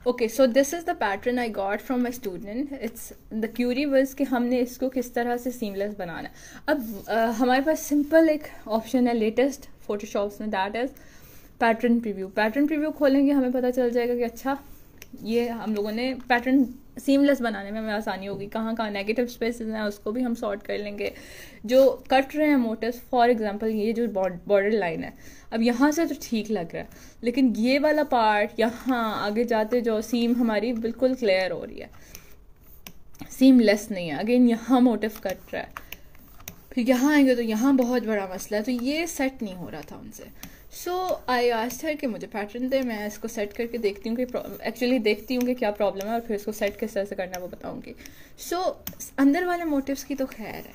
Okay, so this is the pattern I got from my student. It's the query verse कि हमने इसको किस तरह से सीमलेस बनाना है. अब हमारे पास सिंपल एक ऑप्शन है लेटेस्ट फोटोशॉप्स में, that is pattern preview. Pattern preview खोलेंगे हमें पता चल जाएगा कि अच्छा ये हम लोगों ने पैटर्न सीमलेस बनाने में हमें आसानी होगी. कहाँ कहाँ नेगेटिव स्पेसेस हैं उसको भी हम सॉर्ट कर लेंगे. जो कट रहे हैं मोटिव्स, फॉर एग्जांपल ये जो बॉर्डर लाइन है, अब यहाँ से तो ठीक लग रहा है, लेकिन ये वाला पार्ट यहाँ आगे जाते जो सीम हमारी बिल्कुल क्लियर हो रही है, सीमलेस नहीं है. अगेन यहाँ मोटिव कट रहा है, फिर यहाँ आएंगे तो यहाँ बहुत बड़ा मसला है. तो ये सेट नहीं हो रहा था उनसे. सो आई आस्क्ड हर कि मुझे पैटर्न दे, मैं इसको सेट करके देखती हूँ कि एक्चुअली देखती हूँ कि क्या प्रॉब्लम है और फिर इसको सेट किस तरह से करना है वो बताऊँगी. सो अंदर वाले मोटिव्स की तो खैर है,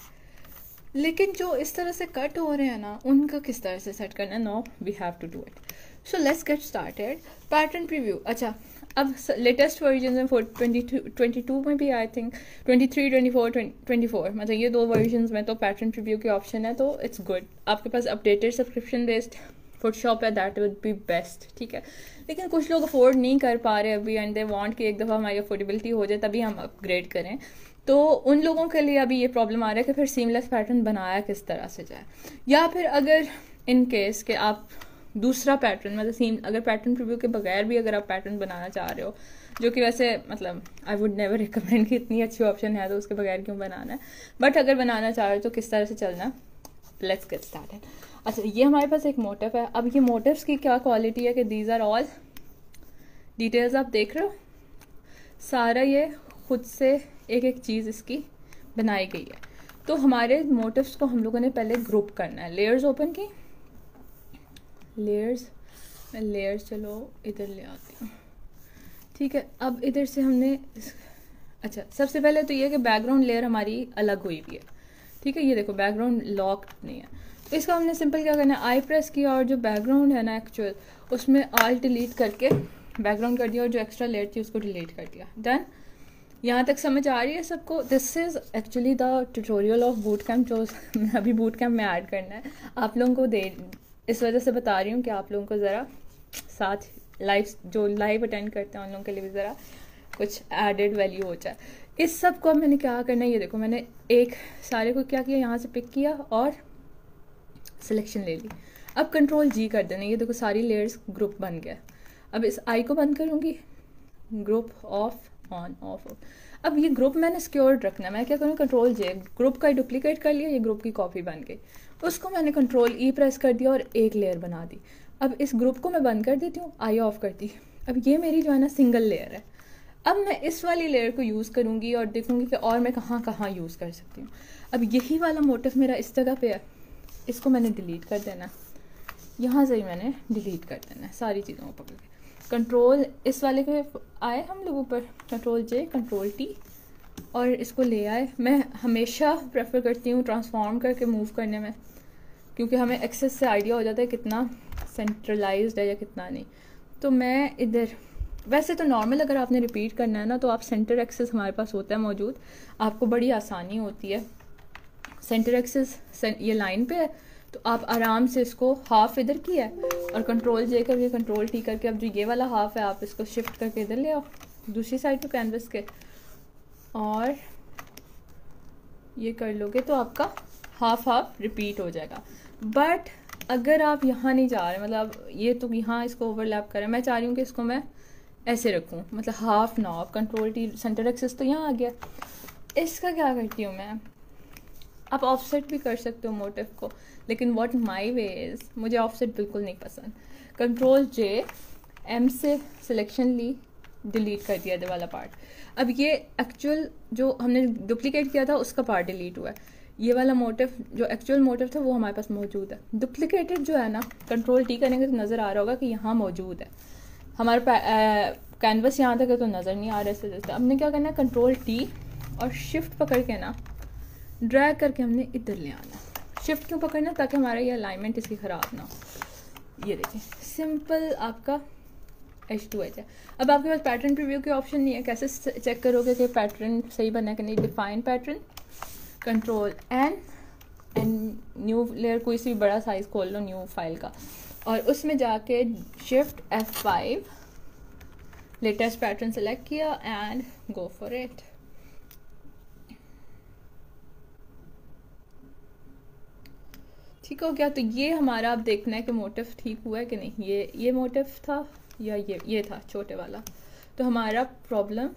लेकिन जो इस तरह से कट हो रहे हैं ना, उनका किस तरह से सेट करना है. No, we have to do it. So let's get started. Pattern preview. अच्छा, अब लेटेस्ट वर्जन में 22 में भी आई थिंक 23, 24, 24 मतलब ये 2 वर्जन में तो पैटर्न प्रीव्यू के ऑप्शन है. तो इट्स गुड. आपके पास अपडेटेड सब्सक्रिप्शन बेस्ड फोटोशॉप है, दैट वुड बी बेस्ट. ठीक है, लेकिन कुछ लोग अफोर्ड नहीं कर पा रहे अभी एंड दे वांट कि एक दफ़ा हमारी अफोर्डेबिलिटी हो जाए तभी हम अपग्रेड करें. तो उन लोगों के लिए अभी ये प्रॉब्लम आ रहा है कि फिर सीमलेस पैटर्न बनाया किस तरह से जाए. या फिर अगर इन केस कि आप दूसरा पैटर्न मतलब अगर पैटर्न प्रीव्यू के बगैर भी अगर आप पैटर्न बनाना चाह रहे हो, जो कि वैसे मतलब आई वुड नेवर रिकमेंड कि इतनी अच्छी ऑप्शन है तो उसके बगैर क्यों बनाना है, बट अगर बनाना चाह रहे हो तो किस तरह से चलना. Let's get started. अच्छा, ये हमारे पास एक मोटिव है. अब ये मोटिव्स की क्या क्वालिटी है कि दीज आर ऑल डिटेल्स. आप देख रहे हो सारा ये खुद से एक एक चीज़ इसकी बनाई गई है. तो हमारे मोटिव्स को हम लोगों ने पहले ग्रुप करना है. लेयर्स ओपन की, लेयर्स चलो इधर ले आती हूँ. ठीक है, अब इधर से हमने अच्छा सबसे पहले तो ये कि बैकग्राउंड लेयर हमारी अलग हुई हुई है. ठीक है, ये देखो बैकग्राउंड लॉक नहीं है. तो इसका हमने सिंपल क्या करना है, आई प्रेस किया और जो बैकग्राउंड है ना एक्चुअल, उसमें आल डिलीट करके बैकग्राउंड कर दिया और जो एक्स्ट्रा लेयर थी उसको डिलीट कर दिया. डन. यहाँ तक समझ आ रही है सबको. This is actually the tutorial of boot camp जो अभी बूट कैम्प में ऐड करना है आप लोगों को. इस वजह से बता रही हूँ कि आप लोगों को ज़रा साथ जो लाइव अटेंड करते हैं उन लोगों के लिए भी ज़रा कुछ एडेड वैल्यू हो जाए. इस सब को मैंने क्या करना है, ये देखो मैंने एक सारे को क्या किया, यहाँ से पिक किया और सिलेक्शन ले ली. अब कंट्रोल जी कर देना. ये देखो सारी लेयर्स ग्रुप बन गया. अब इस आई को बंद करूँगी, ग्रुप ऑफ ऑन ऑफ. अब ये ग्रुप मैंने सिक्योर्ड रखना है. मैं क्या करूँ, कंट्रोल जे, ग्रुप का डुप्लीकेट कर लिया, ये ग्रुप की कॉपी बन गई. उसको मैंने कंट्रोल ई प्रेस कर दिया और एक लेयर बना दी. अब इस ग्रुप को मैं बंद कर देती हूँ, आई ऑफ कर दी. अब ये मेरी जो है ना सिंगल लेयर है. अब मैं इस वाली लेयर को यूज़ करूँगी और देखूँगी कि और मैं कहाँ कहाँ यूज़ कर सकती हूँ. अब यही वाला मोटिव मेरा इस जगह पे है, इसको मैंने डिलीट कर देना. यहाँ से ही मैंने डिलीट कर देना है सारी चीज़ों को पकड़ के. कंट्रोल इस वाले के आए हम लोग ऊपर, कंट्रोल जे कंट्रोल टी और इसको ले आए. मैं हमेशा प्रेफर करती हूँ ट्रांसफॉर्म करके मूव करने में, क्योंकि हमें एक्सेस से आइडिया हो जाता है कितना सेंट्रलाइज्ड है या कितना नहीं. तो मैं इधर वैसे तो नॉर्मल अगर आपने रिपीट करना है ना तो आप सेंटर एक्सेस हमारे पास होता है मौजूद, आपको बड़ी आसानी होती है. सेंटर एक्सेस ये लाइन पे है तो आप आराम से इसको हाफ इधर किया है और कंट्रोल जे करके कंट्रोल टी करके अब जो ये वाला हाफ है आप इसको शिफ्ट करके इधर ले आओ दूसरी साइड पे कैनवस के, और ये कर लोगे तो आपका हाफ हाफ रिपीट हो जाएगा. बट अगर आप यहाँ नहीं जा रहे, मतलब ये तो यहाँ इसको ओवरलैप करें, मैं चाह रही हूँ कि इसको मैं ऐसे रखूँ, मतलब हाफ ना off. Control T centre access तो यहाँ आ गया. इसका क्या करती हूँ मैं, आप ऑफसेट भी कर सकते हो मोटिव को, लेकिन व्हाट माय वे इज़, मुझे ऑफसेट बिल्कुल नहीं पसंद. कंट्रोल जे एम से सिलेक्शन ली, डिलीट कर दिया ये वाला पार्ट. अब ये एक्चुअल जो हमने डुप्लीकेट किया था उसका पार्ट डिलीट हुआ है. ये वाला मोटिव जो एक्चुअल मोटिव था वो हमारे पास मौजूद है. डुप्लीकेटेड जो है ना, कंट्रोल टी करेंगे तो नज़र आ रहा होगा कि यहाँ मौजूद है. हमारे कैनवस यहाँ तक है तो नज़र नहीं आ रहा है. जैसे हमने क्या करना है, कंट्रोल टी और शिफ्ट पकड़ के ना ड्रैग करके हमने इधर ले आना. शिफ्ट क्यों पकड़ना, ताकि हमारा ये अलाइनमेंट इसकी ख़राब ना हो. ये देखिए सिंपल आपका H2H है. अब आपके पास पैटर्न प्रीव्यू के ऑप्शन नहीं है, कैसे चेक करोगे कि पैटर्न सही बनना है कि नहीं. Define pattern, control and new layer, कोई सी भी बड़ा साइज़ खोल लो न्यू फाइल का, और उसमें जाके shift F5 latest pattern select किया एंड गो फॉर इट। ठीक हो गया। तो ये हमारा अब देखना है कि मोटिव ठीक हुआ है कि नहीं। ये मोटिव था या ये था छोटे वाला, तो हमारा प्रॉब्लम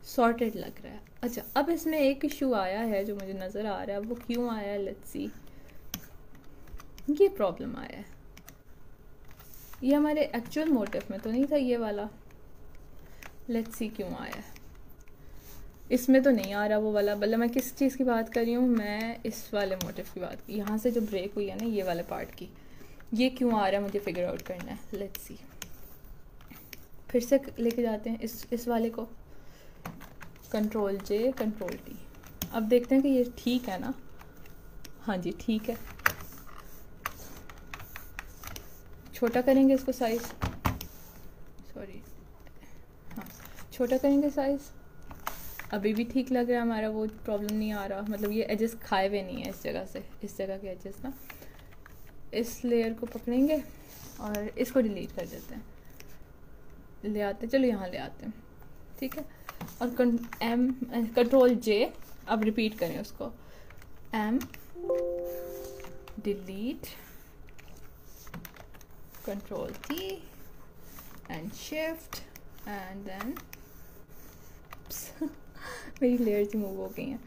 सॉर्टेड लग रहा है। अच्छा, अब इसमें एक इशू आया है जो मुझे नज़र आ रहा है, वो क्यों आया है, लेट्स सी। ये प्रॉब्लम आया है, ये हमारे एक्चुअल मोटिव में तो नहीं था ये वाला। लेट्स सी क्यों आया है। इसमें तो नहीं आ रहा वो वाला, मतलब मैं किस चीज़ की बात कर रही हूँ, मैं इस वाले मोटिव की बात, यहाँ से जो ब्रेक हुई है ना ये वाले पार्ट की, ये क्यों आ रहा है मुझे फिगर आउट करना है। लेट्स सी, फिर से लेके जाते हैं इस वाले को, कंट्रोल जे कंट्रोल टी। अब देखते हैं कि ये ठीक है ना। हाँ जी ठीक है। छोटा करेंगे इसको साइज, सॉरी, हाँ छोटा करेंगे साइज। अभी भी ठीक लग रहा है हमारा, वो प्रॉब्लम नहीं आ रहा, मतलब ये एजेस खाए हुए नहीं है इस जगह से, इस जगह के एजेस ना। इस लेयर को पकड़ेंगे और इसको डिलीट कर देते हैं, ले आते, चलो यहाँ ले आते हैं, ठीक है। और कंट्रोल जे, अब रिपीट करें उसको, M delete control T and shift and then मेरी लेयर्स ही मूव हो गई हैं।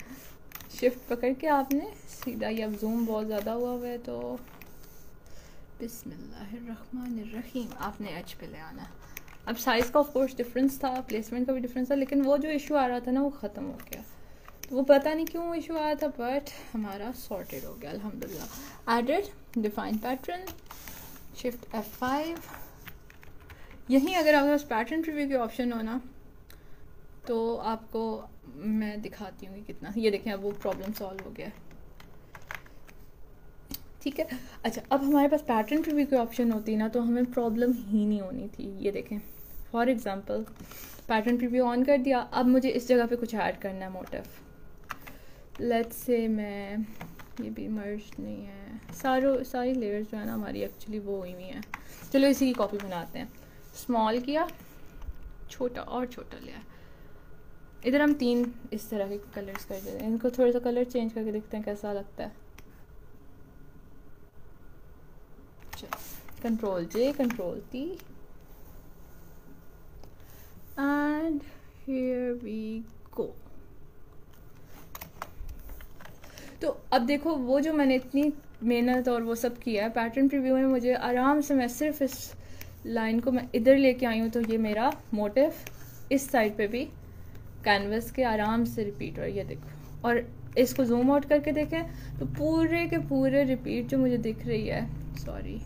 शिफ्ट पकड़ के आपने सीधा, ये अब जूम बहुत ज़्यादा हुआ है तो बिस्मिल्लाहिर्रहमानिर्रहीम आपने एच पे ले आना। अब साइज़ का ऑफ कोर्स डिफरेंस था, प्लेसमेंट का भी डिफरेंस था, लेकिन वो जो इशू आ रहा था ना वो ख़त्म हो गया। तो वो पता नहीं क्यों इशू आया था, बट हमारा सॉर्टेड हो गया अल्हम्दुलिल्लाह। Added define pattern, shift F5। यहीं अगर आपके पास पैटर्न प्रीव्यू के ऑप्शन हो ना तो आपको मैं दिखाती हूँ कि कितना, ये देखें अब वो प्रॉब्लम सॉल्व हो गया, ठीक है। अच्छा, अब हमारे पास पैटर्न प्रीव्यू की ऑप्शन होती ना तो हमें प्रॉब्लम ही नहीं होनी थी। ये देखें for example pattern preview on कर दिया, अब मुझे इस जगह पे कुछ ऐड करना है मोटिव। लेट्स से मैं, ये भी मर्ज नहीं है, सारी लेयर्स जो है ना हमारी एक्चुअली वो हुई हुई हैं। चलो इसी की कॉपी बनाते हैं। स्मॉल किया, छोटा और छोटा लिया। इधर हम 3 इस तरह के कलर्स कर देते हैं, इनको थोड़ा सा कलर चेंज करके देखते हैं कैसा लगता है। Control J control T and here we go. तो अब देखो वो जो मैंने इतनी मेहनत और वो सब किया है पैटर्न प्रीव्यू में, मुझे आराम से, मैं सिर्फ इस लाइन को मैं इधर लेके आई हूँ तो ये मेरा मोटिव इस साइड पे भी कैनवस के आराम से रिपीट हो रही है, देखो। और इसको जूम आउट करके देखें तो पूरे के पूरे रिपीट जो मुझे दिख रही है, सॉरी,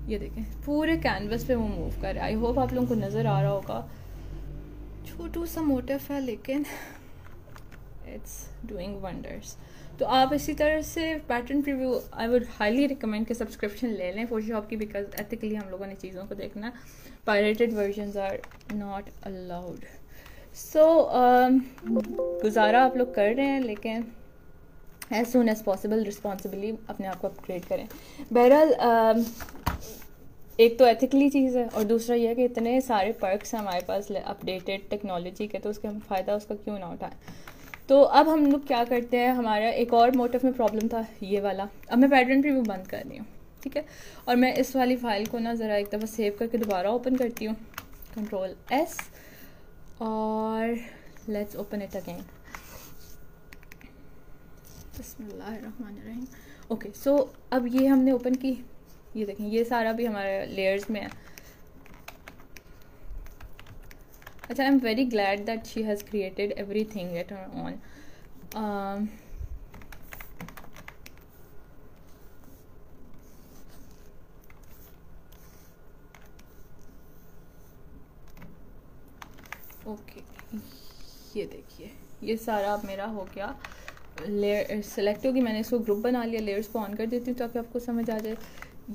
ये देखें पूरे कैनवस पे वो मूव कर रहा है। आई होप आप लोगों को नज़र आ रहा होगा। छोटू सा मोटिव है लेकिन इट्स डूइंग वंडर्स। तो आप इसी तरह से pattern preview I would highly recommend कि सब्सक्रिप्शन ले लें फोटोशॉप की, बिकॉज एथिकली हम लोगों ने चीज़ों को देखना, pirated versions are not allowed. So गुजारा आप लोग कर रहे हैं, लेकिन as soon as possible responsibly अपने आप को अपग्रेड करें। बहरहाल एक तो एथिकली चीज़ है और दूसरा यह है कि इतने सारे पर्क्स हैं हमारे पास अपडेटेड टेक्नोलॉजी के, तो उसके हम फ़ायदा उसका क्यों ना उठाएं। तो अब हम लोग क्या करते हैं, हमारा एक और मोटिव में प्रॉब्लम था ये वाला। अब मैं पैटर्न प्रीव्यू बंद कर रही हूँ, ठीक है, और मैं इस वाली फाइल को ना ज़रा एक दफ़ा सेव करके दोबारा ओपन करती हूँ, कंट्रोल S, और लेट्स ओपन इट अगेन। बिस्मिल्लाहिर्रहमानिर्रहीम। ओके, सो अब ये हमने ओपन की, ये देखें ये सारा भी हमारे लेयर्स में है। अच्छा, I am very glad that she has created everything at her own. Okay, ये देखिए ये सारा अब मेरा हो गया, लेयर सेलेक्ट होगी, मैंने इसको ग्रुप बना लिया। लेयर्स को ऑन कर देती हूँ ताकि आपको समझ आ जाए।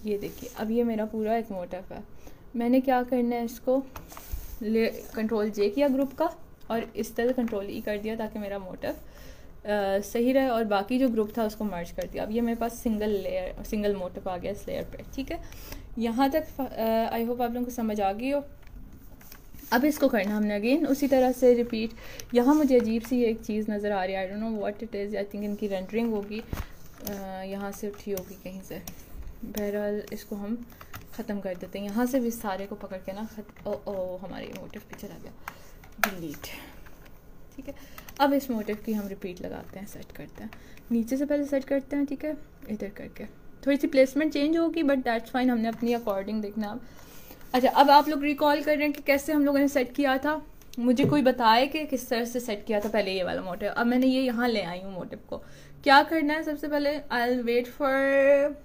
ये देखिए अब ये मेरा पूरा एक मोटिव है। मैंने क्या करना है, इसको कंट्रोल जे किया ग्रुप का और इस तरह कंट्रोल ई कर दिया ताकि मेरा मोटिव सही रहे, और बाकी जो ग्रुप था उसको मर्ज कर दिया। अब ये मेरे पास सिंगल मोटिव आ गया इस लेयर पे, ठीक है। यहाँ तक आई होप आप लोगों को समझ आ गई हो। अब इसको करना हमने अगेन उसी तरह से रिपीट। यहाँ मुझे अजीब सी एक चीज़ नज़र आ रही है, I don't know what it is, I think इनकी रेंडरिंग होगी, यहाँ से उठी होगी कहीं से। बहरहाल इसको हम ख़त्म कर देते हैं, यहाँ से भी सारे को पकड़ के ना ओ हमारे मोटिव पे चला गया, डिलीट। ठीक है, अब इस मोटिव की हम रिपीट लगाते हैं, सेट करते हैं, नीचे से पहले सेट करते हैं। ठीक है, इधर करके थोड़ी सी प्लेसमेंट चेंज होगी बट दैट्स फाइन, हमने अपनी अकॉर्डिंग देखना अब। अच्छा, अब आप लोग रिकॉल कर रहे हैं कि कैसे हम लोगों ने सेट किया था, मुझे कोई बताए कि किस तरह से सेट किया था पहले ये वाला मोटिव। अब मैंने ये यहाँ ले आई हूँ मोटिव को। क्या करना है, सबसे पहले I will wait for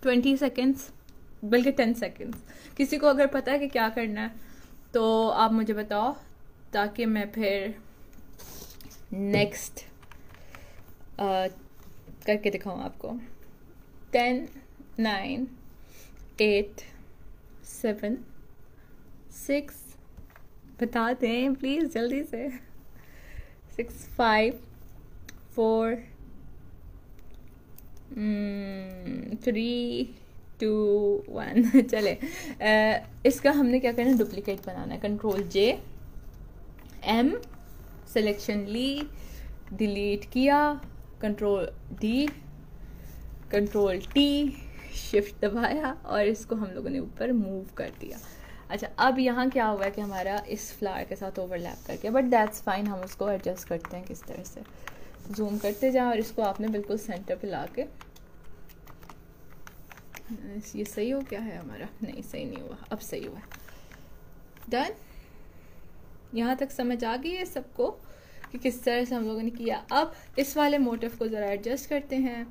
20 seconds, बल्कि 10 सेकेंड्स। किसी को अगर पता है कि क्या करना है तो आप मुझे बताओ, ताकि मैं फिर नेक्स्ट करके दिखाऊँ आपको। 10, 9, 8, 7, 6, बता दें प्लीज़ जल्दी से, 6, 5, 4, 3, 2, 1 चले। इसका हमने क्या करना है, डुप्लीकेट बनाना है। कंट्रोल J, M, सिलेक्शन ली, डिलीट किया, control D, control T, shift दबाया और इसको हम लोगों ने ऊपर मूव कर दिया। अच्छा, अब यहाँ क्या हुआ है कि हमारा इस फ्लावर के साथ ओवरलैप कर गया, बट दैट्स फाइन, हम उसको एडजस्ट करते हैं किस तरह से। जूम करते जाएं और इसको आपने बिल्कुल सेंटर पे ला के, ये सही हो गया है हमारा? नहीं, सही नहीं हुआ, अब सही हुआ। डन। यहाँ तक समझ आ गई है सबको कि किस तरह से हम लोगों ने किया। अब इस वाले मोटिव को ज़रा एडजस्ट करते हैं,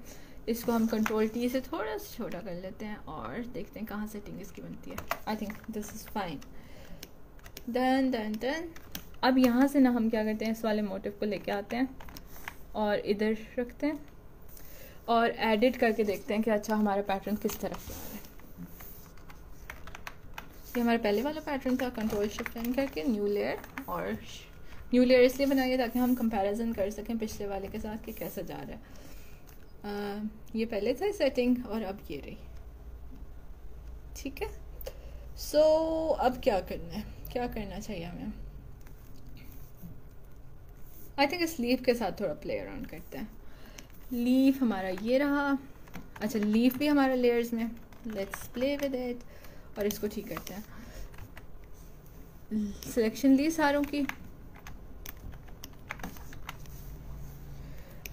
इसको हम कंट्रोल T से थोड़ा सा छोटा कर लेते हैं और देखते हैं कहाँ सेटिंग इसकी बनती है। I think this is fine. Done done done. अब यहाँ से ना हम क्या करते हैं, इस वाले मोटिव को लेके आते हैं और इधर रखते हैं और एडिट करके देखते हैं कि अच्छा हमारा पैटर्न किस तरफ जा रहा है। ये हमारा पहले वाला पैटर्न था, कंट्रोल शिफ्ट एन करके न्यू लेयर, और न्यू लेयर इसलिए बनाइए ताकि हम कंपैरिजन कर सकें पिछले वाले के साथ कि कैसा जा रहा है। ये पहले था सेटिंग और अब ये रही। ठीक है, सो अब क्या करना है, क्या करना चाहिए हमें? आई थिंक इस लीफ के साथ थोड़ा प्ले अराउंड करते हैं। लीफ हमारा ये रहा। अच्छा, लीफ भी हमारा लेयर्स में, लेट्स प्ले विद इट और इसको ठीक करते हैं। सिलेक्शन ली सारों की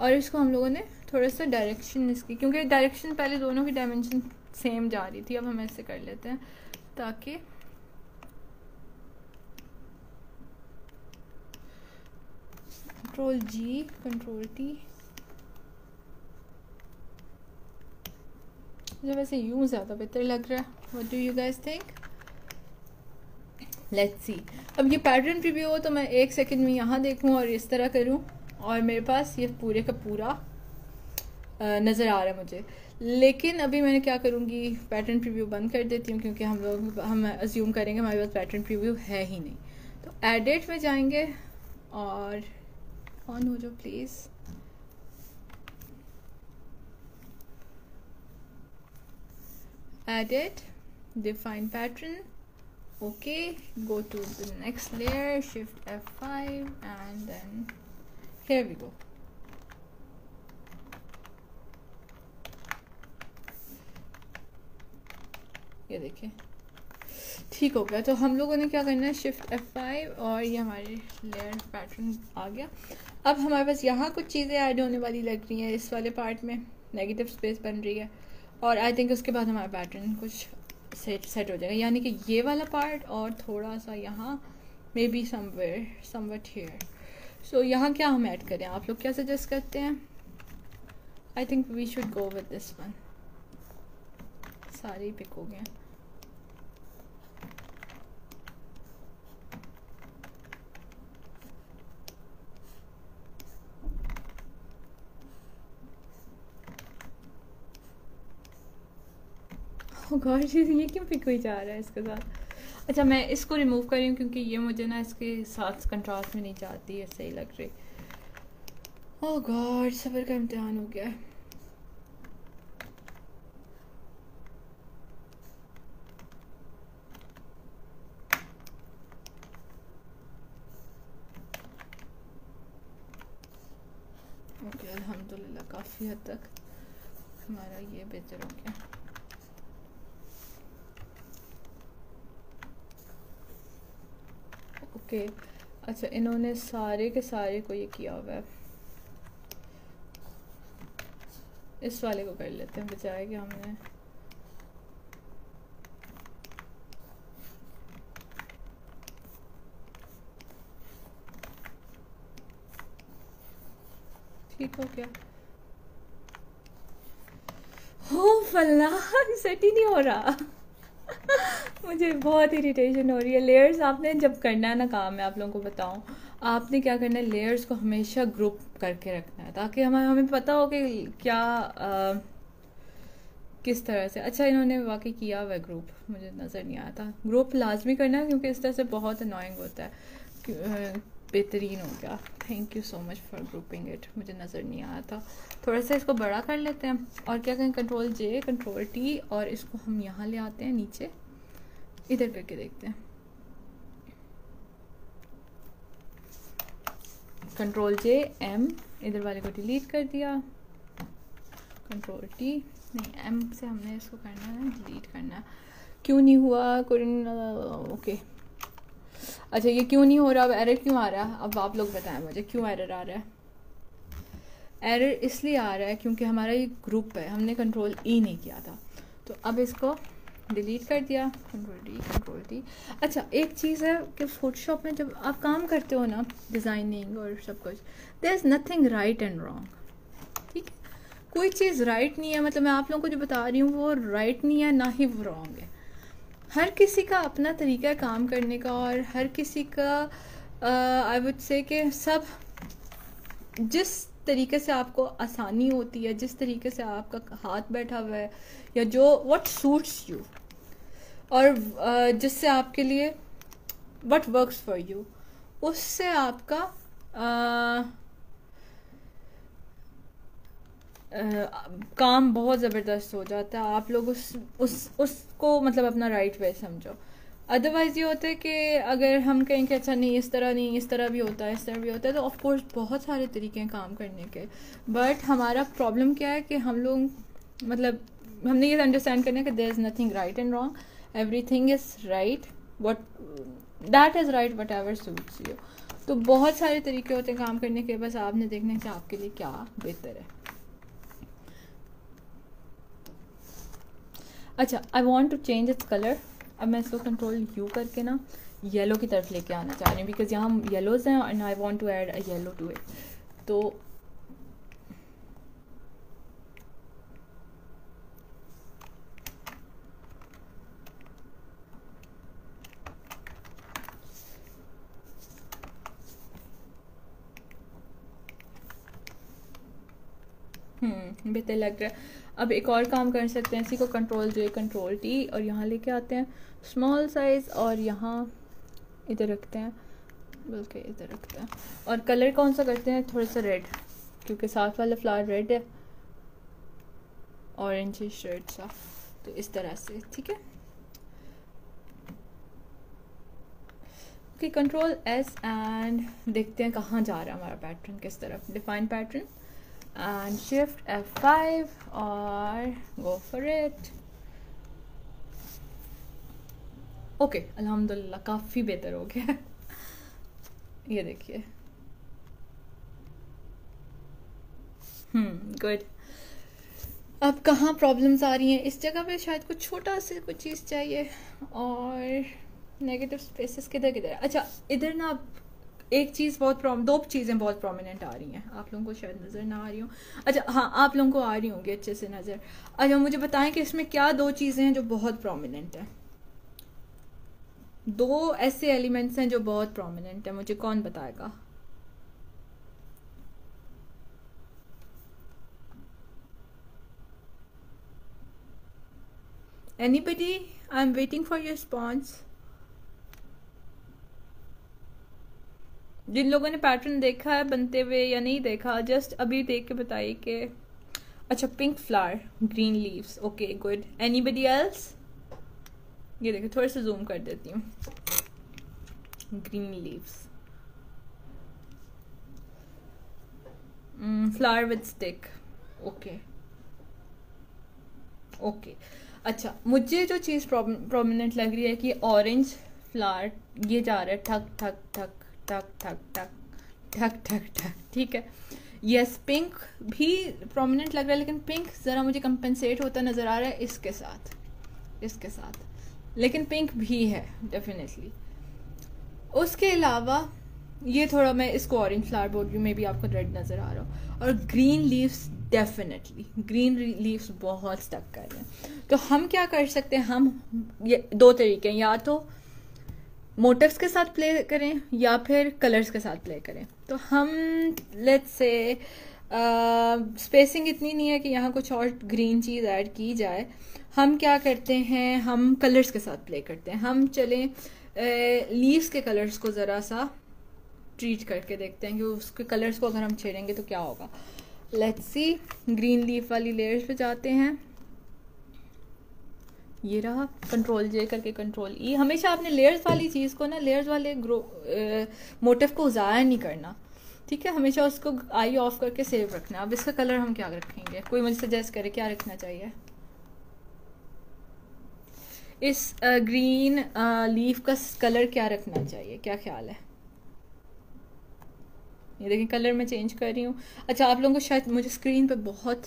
और इसको हम लोगों ने थोड़ा सा डायरेक्शन इसकी, क्योंकि डायरेक्शन पहले दोनों की डायमेंशन सेम जा रही थी, अब हम ऐसे कर लेते हैं ताकि कंट्रोल G, कंट्रोल T। मुझे वैसे यूँ ज़्यादा बेहतर लग रहा है। What do you guys think? Let's see. अब ये पैटर्न प्रीव्यू हो तो मैं 1 सेकंड में यहाँ देखूँ और इस तरह करूँ और मेरे पास ये पूरे का पूरा नज़र आ रहा है मुझे। लेकिन अभी मैंने क्या करूँगी, पैटर्न प्रीव्यू बंद कर देती हूँ, क्योंकि हम अज्यूम करेंगे हमारे पास पैटर्न प्रीव्यू है ही नहीं। तो एडिट में जाएंगे और ऑन हो जाओ please. Edit, define pattern, okay, go to the next layer, shift F5 and then here we go. ये देखिए ठीक हो गया। तो हम लोगों ने क्या करना है, शिफ्ट F5 और ये हमारे लेयर पैटर्न आ गया। अब हमारे पास यहाँ कुछ चीज़ें ऐड होने वाली लग रही हैं, इस वाले पार्ट में नेगेटिव स्पेस बन रही है और आई थिंक उसके बाद हमारा पैटर्न कुछ सेट हो जाएगा, यानी कि ये वाला पार्ट और थोड़ा सा यहाँ, मे बी समवेट हियर। सो यहाँ क्या हम ऐड करें, आप लोग क्या सजेस्ट करते हैं? I think we should go with this one. सारे ही पिक हो गए। गॉड, ये क्यों पिक हुई जा रहा है इसके साथ? अच्छा, मैं इसको रिमूव कर रही हूँ क्योंकि ये मुझे ना इसके साथ कंट्रास्ट में नहीं चाहती है, सही लग रही। ओह गॉड, सब्र का इम्तिहान हो गया है। ओके अल्हम्दुलिल्लाह काफ़ी हद तक हमारा ये बेहतर हो गया। ओके अच्छा इन्होंने सारे के सारे को ये किया हुआ है, इस वाले को कर लेते हैं बजाय कि हमने ठीक हो गया। हो फल्ला सेट ही नहीं हो रहा मुझे बहुत इरिटेशन हो रही है। लेयर्स आपने जब करना है ना काम, मैं आप लोगों को बताऊं, आपने क्या करना है, लेयर्स को हमेशा ग्रुप करके रखना है ताकि हमें पता हो कि क्या किस तरह से। अच्छा इन्होंने वाकई किया हुआ है ग्रुप, मुझे नज़र नहीं आया था। ग्रुप लाजमी करना है क्योंकि इस तरह से बहुत अनोइंग होता है। बेहतरीन हो गया, thank you so much for grouping it, मुझे नज़र नहीं आया था। थोड़ा सा इसको बड़ा कर लेते हैं और क्या करें, कंट्रोल जे कंट्रोल टी, और इसको हम यहाँ ले आते हैं नीचे, इधर करके देखते हैं। कंट्रोल जे एम, इधर वाले को डिलीट कर दिया, कंट्रोल टी, नहीं एम से हमने इसको करना है डिलीट करना है। क्यों नहीं हुआ ओके अच्छा ये क्यों नहीं हो रहा, अब एरर क्यों आ रहा है, अब आप लोग बताएं मुझे क्यों एरर आ रहा है। एरर इसलिए आ रहा है क्योंकि हमारा ये ग्रुप है, हमने कंट्रोल ई नहीं किया था। तो अब इसको डिलीट कर दिया, कंट्रोल टी। अच्छा एक चीज़ है कि फोटोशॉप में जब आप काम करते हो ना, डिज़ाइनिंग और सब कुछ, there is nothing right and wrong, ठीक है, कोई चीज़ राइट नहीं है, मतलब मैं आप लोगों को जो बता रही हूँ वो राइट नहीं है ना ही वो रॉन्ग है। हर किसी का अपना तरीका है काम करने का, और हर किसी का आई वुड से कि सब जिस तरीके से आपको आसानी होती है, जिस तरीके से आपका हाथ बैठा हुआ है, या जो व्हाट सूट्स यू, और जिससे आपके लिए व्हाट वर्क्स फॉर यू, उससे आपका काम बहुत ज़बरदस्त हो जाता है। आप लोग उसको मतलब अपना राइट वे समझो। अदरवाइज़ ये होता है कि अगर हम कहें कि अच्छा नहीं इस तरह नहीं, इस तरह भी होता है, इस तरह भी होता है, तो ऑफ कोर्स बहुत सारे तरीके हैं काम करने के, बट हमारा प्रॉब्लम क्या है कि हम लोग मतलब हमने ये अंडरस्टैंड करना है कि there is nothing right and wrong, everything is right, what that is right whatever suits you. तो बहुत सारे तरीके होते हैं काम करने के, बस आपने देखना है कि आपके लिए क्या बेहतर है। अच्छा I want to change its colour. अब मैं इसको कंट्रोल यू करके ना येलो की तरफ लेके आना चाह रही हूँ, बिकॉज यहाँ येलोज हैं and I want to add a yellow to it. तो बेहतर लग रहा है। अब एक और काम कर सकते हैं, इसी को कंट्रोल जे कंट्रोल टी, और यहाँ लेके आते हैं स्मॉल साइज़, और यहाँ इधर रखते हैं, बल्कि इधर रखते हैं, और कलर कौन सा करते हैं, थोड़ा सा रेड, क्योंकि साथ वाला फ्लावर रेड है, ऑरेंज शर्ट सा, तो इस तरह से ठीक है। ओके कंट्रोल एस, एंड देखते हैं कहाँ जा रहा है हमारा पैटर्न, किस तरफ, define pattern, and shift F5 और go for it। ओके अल्हम्दुलिल्लाह काफ़ी बेहतर हो गया ये देखिए, गुड। अब कहाँ प्रॉब्लम्स आ रही हैं, इस जगह पे शायद कुछ छोटा सा कुछ चीज़ चाहिए, और नेगेटिव स्पेसेस किधर किधर। अच्छा इधर ना एक चीज़ बहुत दो चीज़ें बहुत प्रोमिनेंट आ रही हैं, आप लोगों को शायद नज़र ना आ रही हूँ। अच्छा हाँ आप लोगों को आ रही होंगी अच्छे से नज़र। अच्छा मुझे बताएं कि इसमें क्या दो चीज़ें हैं जो बहुत प्रोमिनेंट हैं, दो ऐसे एलिमेंट्स हैं जो बहुत प्रोमिनेंट हैं, मुझे कौन बताएगा। Anybody, I am waiting for your response. जिन लोगों ने पैटर्न देखा है बनते हुए या नहीं देखा, जस्ट अभी देख के बताइए कि अच्छा pink flower green leaves, okay good. Anybody else, ये देखिए थोड़ा सा जूम कर देती हूँ, green leaves, flower with stick. Okay okay. अच्छा, मुझे जो चीज़ प्रोमिनेंट लग रही है कि ऑरेंज फ्लावर ये जा रहा है ठक ठक ठक ठक ठक ठक ठक ठक ठक, ठीक है। यस, पिंक भी प्रोमिनेंट लग रहा है, लेकिन पिंक ज़रा मुझे कंपनसेट होता नज़र आ रहा है इसके साथ, इसके साथ, लेकिन पिंक भी है डेफिनेटली। उसके अलावा ये थोड़ा, मैं इसको ऑरेंज फ्लावर बोल रही हूँ, मे बी आपको रेड नज़र आ रहा हो। और green leaves, definitely green leaves बहुत स्टक कर रहे हैं। तो हम क्या कर सकते हैं, हम ये दो तरीके हैं, या तो मोटिव्स के साथ प्ले करें या फिर कलर्स के साथ प्ले करें। तो हम लेट्स से स्पेसिंग इतनी नहीं है कि यहाँ कुछ और ग्रीन चीज़ ऐड की जाए। हम क्या करते हैं, हम कलर्स के साथ प्ले करते हैं। हम चलें लीव्स के कलर्स को ज़रा सा ट्रीट करके देखते हैं कि उसके कलर्स को अगर हम छेड़ेंगे तो क्या होगा। लेट्स सी, ग्रीन लीफ वाली लेयर्स पे जाते हैं। ये रहा, कंट्रोल जे करके कंट्रोल ई। हमेशा आपने लेयर्स वाली चीज़ को ना, लेयर्स वाले मोटिव को ज़ाया नहीं करना, ठीक है। हमेशा उसको आई ऑफ करके सेव रखना। अब इसका कलर हम क्या रखेंगे, कोई मुझे सजेस्ट करे क्या रखना चाहिए। इस ग्रीन लीफ का कलर क्या रखना चाहिए, क्या ख्याल है। ये देखिए कलर मैं चेंज कर रही हूँ। अच्छा, आप लोगों को शायद मुझे स्क्रीन पे बहुत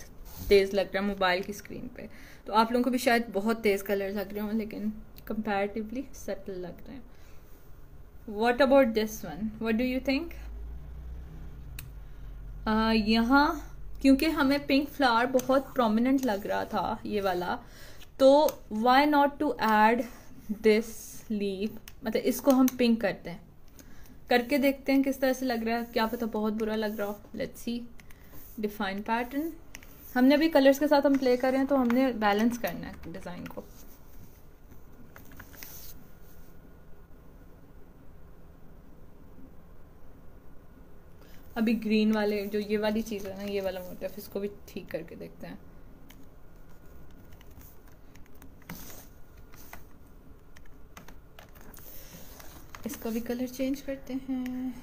तेज़ लग रहा है, मोबाइल की स्क्रीन पे, तो आप लोगों को भी शायद बहुत तेज़ कलर लग रहे हों, लेकिन कंपैरेटिवली सटल लग रहे हैं। What about this one, what do you think. यहाँ क्योंकि हमें पिंक फ्लावर बहुत प्रोमिनेंट लग रहा था ये वाला, तो why not to add this leaf, मतलब इसको हम पिंक करते हैं, करके देखते हैं किस तरह से लग रहा है। क्या पता बहुत बुरा लग रहा हो। Let's see, define pattern. हमने अभी कलर्स के साथ हम प्ले कर रहे हैं, तो हमने बैलेंस करना है डिज़ाइन को। अभी ग्रीन वाले जो ये वाली चीज़ है ना, ये वाला मोटिव, इसको भी ठीक करके देखते हैं। इसका भी कलर चेंज करते हैं।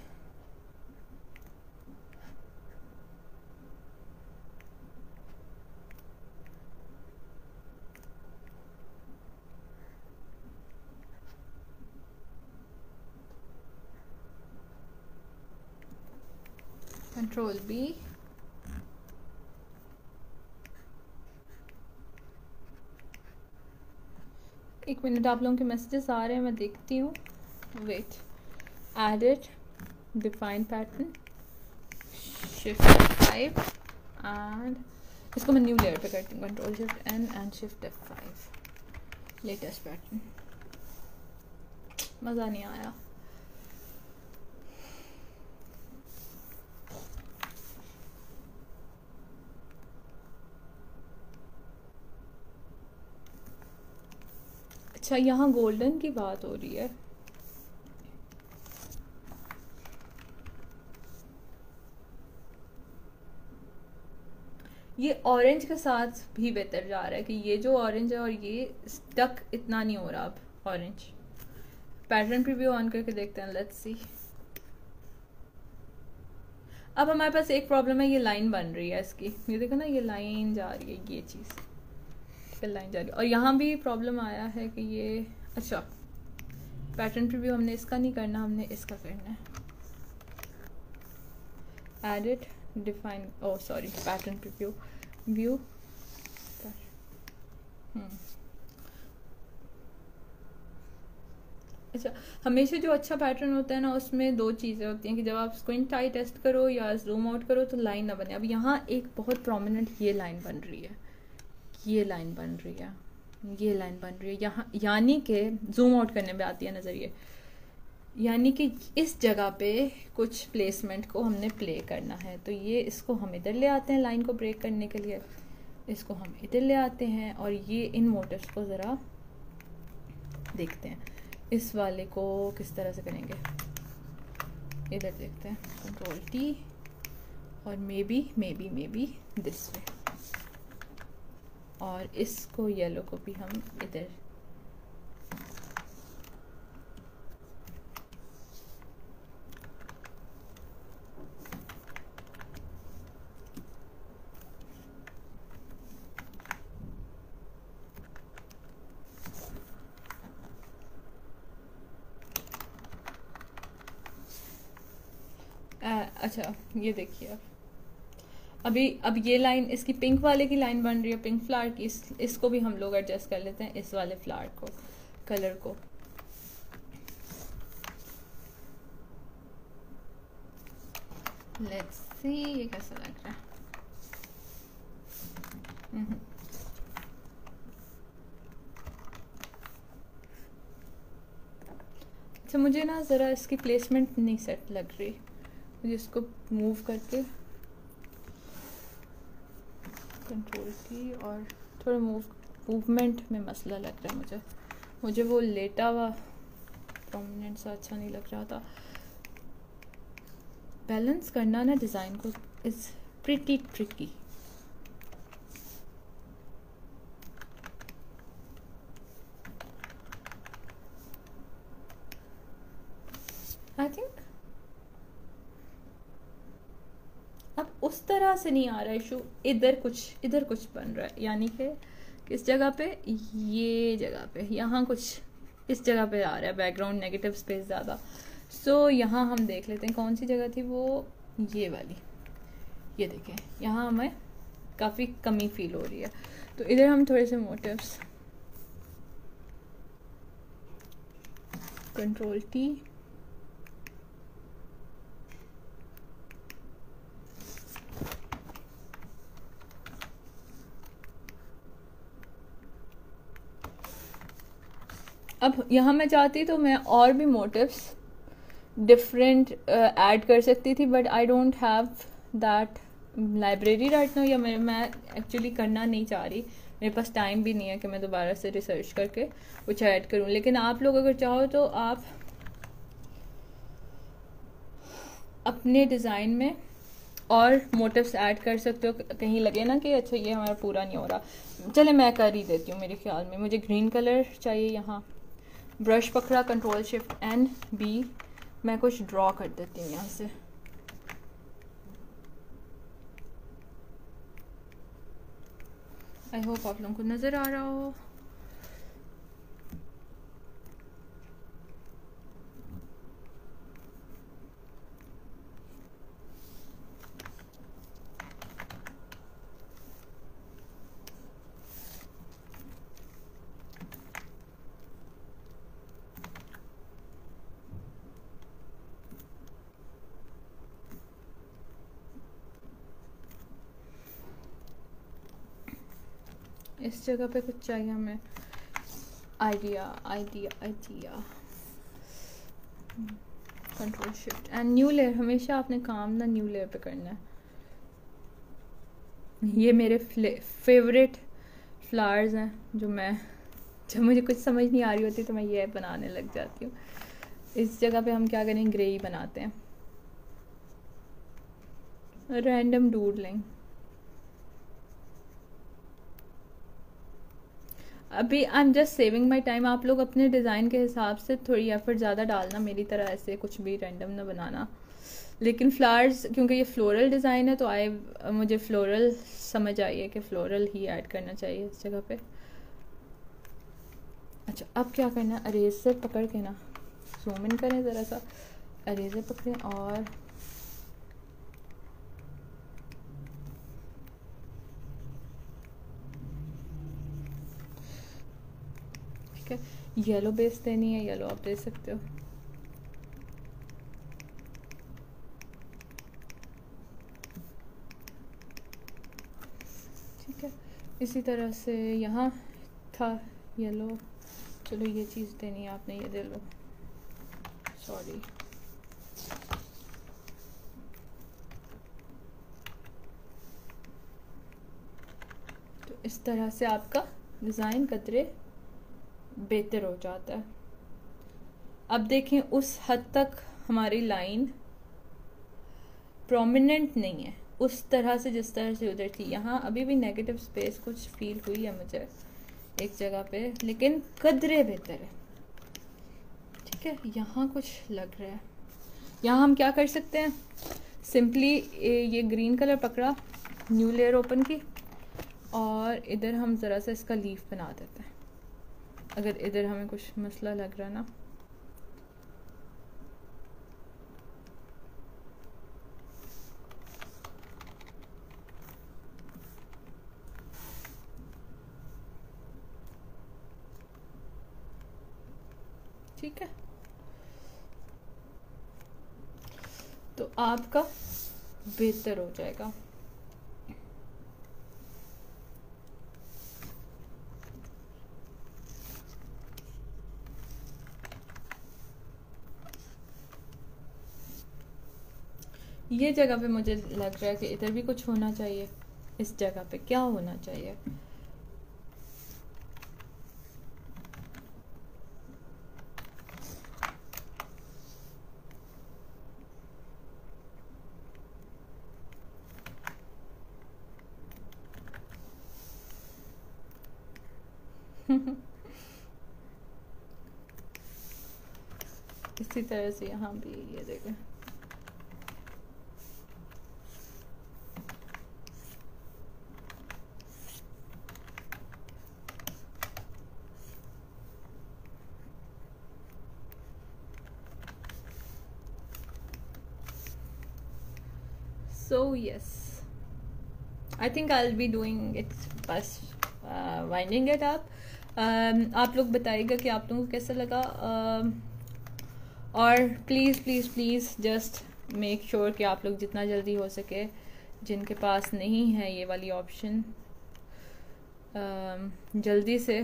Control B. एक मिनट, आप लोगों के मैसेजेस आ रहे हैं, मैं देखती हूँ। Wait, edit, define pattern, shift 5 and इसको मैं न्यू लेयर पे करती हूँ। Control shift N and shift F5, latest pattern. मज़ा नहीं आया। अच्छा, यहाँ गोल्डन की बात हो रही है। ये ऑरेंज के साथ भी बेहतर जा रहा है कि ये जो ऑरेंज है और ये स्टक इतना नहीं हो रहा। अब ऑरेंज पैटर्न प्रीव्यू ऑन करके देखते हैं। Let's see. अब हमारे पास एक प्रॉब्लम है, ये लाइन बन रही है इसकी, ये देखो ना, ये लाइन जा रही है, ये चीज़ लाइन जा रही है। और यहाँ भी प्रॉब्लम आया है कि ये, अच्छा पैटर्न प्रीव्यू हमने इसका नहीं करना, हमने इसका करना है। एडिट, डिफाइन, ओ सॉरी, पैटर्न प्रीव्यू, व्यू। अच्छा, हमेशा जो अच्छा पैटर्न होता है ना, उसमें दो चीज़ें होती हैं कि जब आप स्क्विंट आई टेस्ट करो या जूम आउट करो तो लाइन ना बने। अब यहाँ एक बहुत प्रोमिनेंट ये लाइन बन रही है, ये लाइन बन रही है, ये लाइन बन रही है यहाँ, यानी कि जूम आउट करने पे आती है नज़र ये, यानी कि इस जगह पे कुछ प्लेसमेंट को हमने प्ले करना है। तो ये इसको हम इधर ले आते हैं लाइन को ब्रेक करने के लिए, इसको हम इधर ले आते हैं और ये इन मोटिव्स को ज़रा देखते हैं। इस वाले को किस तरह से करेंगे, इधर देखते हैं। कंट्रोल टी और मे बी दिस वे, और इसको येलो को भी हम इधर, अच्छा ये देखिए अभी अब ये लाइन इसकी पिंक वाले की लाइन बन रही है, पिंक फ्लावर की, इसको भी हम लोग एडजस्ट कर लेते हैं, इस वाले फ्लावर को, कलर को। लेट्स सी ये कैसा लग रहा है। अच्छा मुझे ना ज़रा इसकी प्लेसमेंट नहीं सेट लग रही, मुझे इसको मूव करके कंट्रोल की और थोड़ा मूवमेंट में मसला लग रहा है मुझे वो लेटा हुआ प्रोमिनेंट सा अच्छा नहीं लग रहा था। बैलेंस करना ना डिज़ाइन को is pretty tricky. I think अब उस तरह से नहीं आ रहा है इशू, इधर कुछ बन रहा है, यानी कि किस जगह पे, ये जगह पे, यहाँ कुछ इस जगह पे आ रहा है बैकग्राउंड नेगेटिव स्पेस ज़्यादा। सो यहाँ हम देख लेते हैं कौन सी जगह थी वो, ये वाली, ये देखें यहाँ हमें काफ़ी कमी फील हो रही है। तो इधर हम थोड़े से मोटिव्स, कंट्रोल टी, अब यहाँ मैं चाहती तो मैं और भी मोटिव्स डिफरेंट ऐड कर सकती थी, but I don't have that library right now, या मैं एक्चुअली करना नहीं चाह रही, मेरे पास टाइम भी नहीं है कि मैं दोबारा से रिसर्च करके कुछ ऐड करूँ। लेकिन आप लोग अगर चाहो तो आप अपने डिज़ाइन में और मोटिव्स ऐड कर सकते हो, कहीं लगे ना कि अच्छा ये हमारा पूरा नहीं हो रहा। चले मैं कर ही देती हूँ, मेरे ख्याल में मुझे ग्रीन कलर चाहिए। यहाँ ब्रश पकड़ा, कंट्रोल शिफ्ट एन बी, मैं कुछ ड्रॉ कर देती हूँ यहाँ से। आई होप आप लोगों को नज़र आ रहा हो। इस जगह पे कुछ चाहिए हमें, idea, control shift and new layer. हमेशा आपने काम ना न्यू लेयर पे करना है। ये मेरे फेवरेट फ्लावर्स हैं जो जब मुझे कुछ समझ नहीं आ रही होती तो मैं ये बनाने लग जाती हूँ। इस जगह पे हम क्या करें, ग्रे ही बनाते हैं, रैंडम डूडलिंग। अभी I am just saving my time. आप लोग अपने डिज़ाइन के हिसाब से थोड़ी एफर्ट ज़्यादा डालना, मेरी तरह ऐसे कुछ भी रैंडम ना बनाना। लेकिन फ्लावर्स क्योंकि ये फ्लोरल डिज़ाइन है तो मुझे फ्लोरल समझ आई है कि फ्लोरल ही ऐड करना चाहिए इस जगह पे। अच्छा अब क्या करना है, अरेजर पकड़ के ना जूम इन करें ज़रा सा, अरेजर पकड़ें और ठीक है, येलो बेस देनी है, येलो आप दे सकते हो। ठीक है, इसी तरह से यहाँ था येलो, चलो ये चीज़ देनी है आपने, ये दे लो, सॉरी। तो इस तरह से आपका डिज़ाइन कतरे बेहतर हो जाता है। अब देखें उस हद तक हमारी लाइन प्रोमिनेंट नहीं है उस तरह से जिस तरह से उधर थी। यहाँ अभी भी नेगेटिव स्पेस कुछ फील हुई है मुझे एक जगह पे, लेकिन कदरे बेहतर है। ठीक है, यहाँ कुछ लग रहा है। यहाँ हम क्या कर सकते हैं, सिंपली ये ग्रीन कलर पकड़ा, न्यू लेयर ओपन की, और इधर हम ज़रा सा इसका लीफ बना देते हैं। अगर इधर हमें कुछ मसला लग रहा है ना, ठीक है, तो आपका बेहतर हो जाएगा। ये जगह पे मुझे लग रहा है कि इधर भी कुछ होना चाहिए। इस जगह पे क्या होना चाहिए? इसी तरह से यहाँ भी ये देखें। So yes, I think I'll be doing it बस winding it up. आप लोग बताइएगा कि आप लोगों को कैसा लगा, और please please please just make sure कि आप लोग जितना जल्दी हो सके, जिनके पास नहीं है ये वाली ऑप्शन, जल्दी से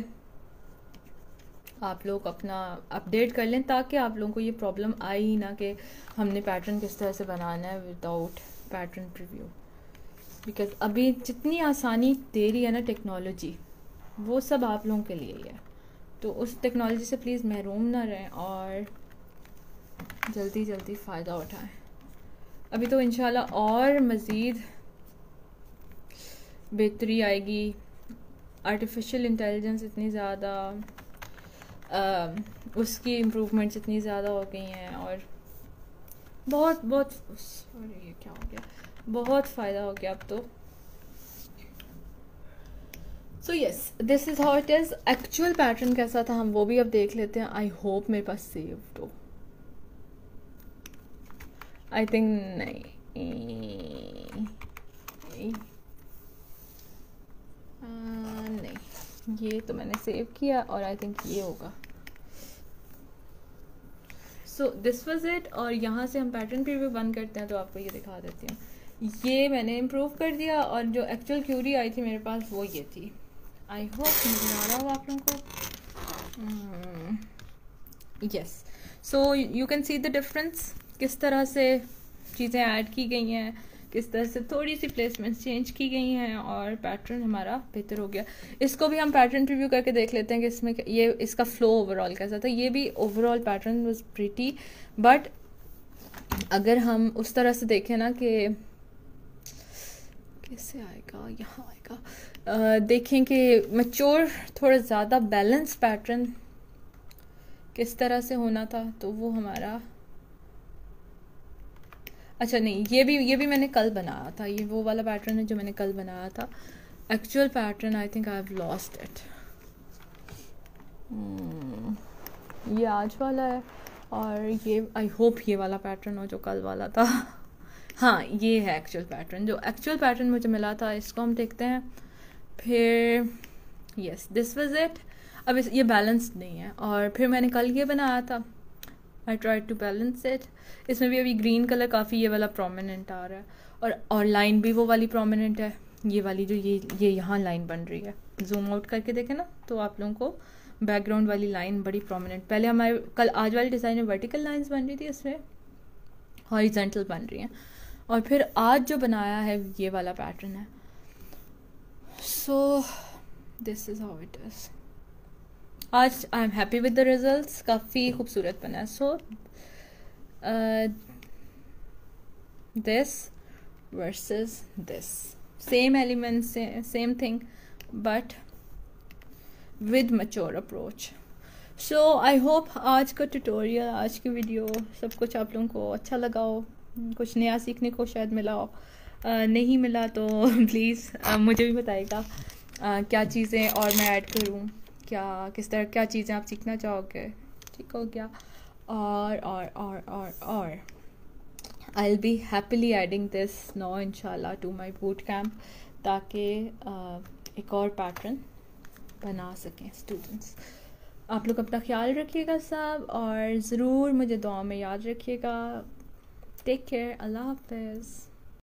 आप लोग अपना अपडेट कर लें, ताकि आप लोगों को ये प्रॉब्लम आए ही ना कि हमने पैटर्न किस तरह से बनाना है विदाउट पैटर्न प्रीव्यू। बिकॉज अभी जितनी आसानी दे रही है ना टेक्नोलॉजी, वो सब आप लोगों के लिए ही है, तो उस टेक्नोलॉजी से प्लीज़ महरूम ना रहें और जल्दी जल्दी फ़ायदा उठाएं। अभी तो इंशाल्लाह और मज़ीद बेहतरी आएगी। आर्टिफिशियल इंटेलिजेंस इतनी ज़्यादा, उसकी इम्प्रूवमेंट्स इतनी ज़्यादा हो गई हैं और बहुत बहुत, सॉरी ये क्या हो गया, बहुत फ़ायदा हो गया अब तो। So yes, this is how it is. Actual pattern कैसा था हम वो भी अब देख लेते हैं। आई होप मेरे पास सेव्ड हो। आई थिंक नहीं, ये तो मैंने सेव किया और आई थिंक ये होगा। So this was it. और यहाँ से हम पैटर्न प्रीव्यू बंद करते हैं तो आपको ये दिखा देती हूँ। ये मैंने इम्प्रूव कर दिया और जो एक्चुअल क्यूरी आई थी मेरे पास वो ये थी। आई होप नजर आ रहा हो आप लोगों को। Yes, so you can see the difference, किस तरह से चीज़ें ऐड की गई हैं, किस तरह से थोड़ी सी प्लेसमेंट्स चेंज की गई हैं और पैटर्न हमारा बेहतर हो गया। इसको भी हम पैटर्न प्रीव्यू करके देख लेते हैं कि इसमें ये इसका फ्लो ओवरऑल कैसा था। ये भी overall pattern was pretty, but अगर हम उस तरह से देखें ना कि कैसे आएगा, यहाँ आएगा, देखें कि मैच्योर थोड़ा ज़्यादा बैलेंस पैटर्न किस तरह से होना था, तो वो हमारा, अच्छा नहीं, ये भी मैंने कल बनाया था। ये वो वाला पैटर्न है जो मैंने कल बनाया था। Actual pattern I think I have lost it. ये आज वाला है और ये आई होप ये वाला पैटर्न हो जो कल वाला था। हाँ, ये है एक्चुअल पैटर्न। जो एक्चुअल पैटर्न मुझे मिला था इसको हम देखते हैं। फिर यस, दिस वाज इट। अब ये बैलेंस्ड नहीं है। और फिर मैंने कल ये बनाया था, I try to balance it. इसमें भी अभी ग्रीन कलर काफ़ी ये वाला प्रोमिनेंट आ रहा है और लाइन भी वो वाली प्रोमिनेंट है। ये वाली जो ये यहाँ लाइन बन रही है, जूम आउट करके देखें ना तो आप लोगों को बैकग्राउंड वाली लाइन बड़ी प्रोमिनेंट। पहले हमारे कल आज वाली डिज़ाइन में वर्टिकल लाइंस बन रही थी, इसमें हॉरिजॉन्टल बन रही हैं। और फिर आज जो बनाया है ये वाला पैटर्न है। So this is how it is. आज I am happy with the results, काफ़ी खूबसूरत बना है। So this versus this, same elements, same thing, but with mature approach. So I hope आज का ट्यूटोरियल, आज की वीडियो, सब कुछ आप लोगों को अच्छा लगा हो, कुछ नया सीखने को शायद मिला हो। नहीं मिला तो प्लीज़ मुझे भी बताइएगा क्या चीज़ें और मैं ऐड करूँ, किस तरह क्या चीज़ें आप सीखना चाहोगे। ठीक हो गया। और I will be happily adding this now इंशाल्लाह टू माई बूट कैम्प, ताकि एक और पैटर्न बना सकें स्टूडेंट्स। आप लोग अपना ख्याल रखिएगा सब, और ज़रूर मुझे दुआ में याद रखिएगा। टेक केयर, अल्लाह हाफ़िज़।